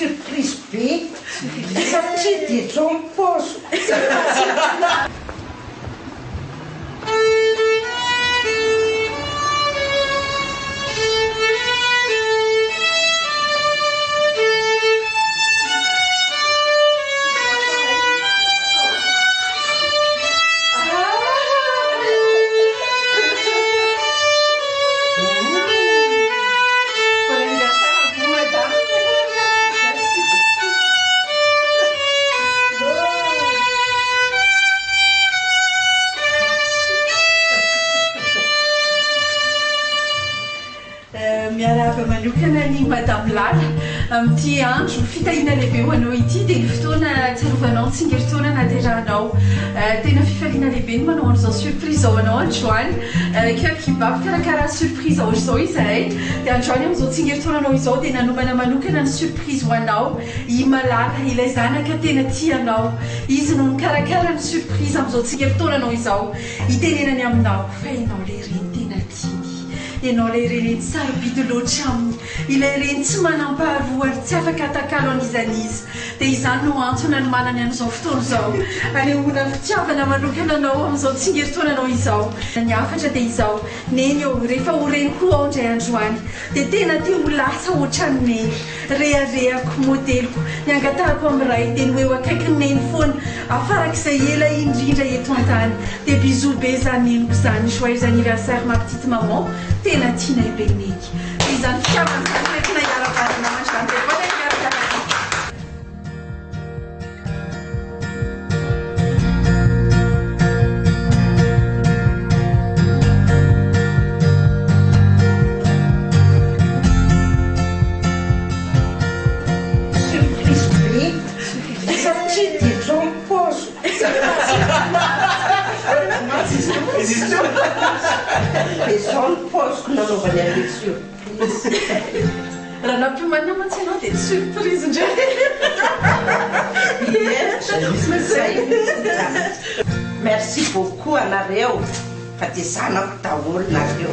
surprise be satria dia zao ny paozo. Miarahaba manokana ny Madame Lala amin'ity andro fitahiana lehibe ho anao ity dia ny fotoana tsarovanao ny tsingeritaona naterahanao tena fifaliana lehibe ny manao an'izao surprise ao anao androany Cœur qui bat karakara surprise ao izao izahay dia androany amin'izao tsingeritaonanao izao dia nanomana manokana ny surprise ho anao i Malala ilay zanaka tena tianao izy no nikarakara ny surprise amin'izao tsingeritaonanao izao itenenany aminao fa ianao le reny tena tiany ianao ilay reny sarobidy loatra aminy ilay reny tsy manampaharoa ary tsy afaka atakalo an'izanizy dia izany no antony ny manany an'izao fotoana izao anehoana fitiavana manokana anao amin'izao tsingeritaonanao izao ny afatra dia izao neny eo rehefa ho reny koa ao indray androany dia tena te ho lasa ohatrany neny reharehako modeloko ny angatahako amin'ray dia ny eo akaiky ny neny foana afarak'izay ela indrindra eto an-tany dia bisou be zany neniko zany joyeux anniversaire ma petite maman tena tianay be neky izany fitiavana zany rehetina iara-badina mandrany dia bona iara-badina Izao ny paozoko nanaovany an'ilay surprise. Raha nampiomanina mantsy ianao dia surprise indray. Merci beaucoup anareo fa dia zanako daholo nareo.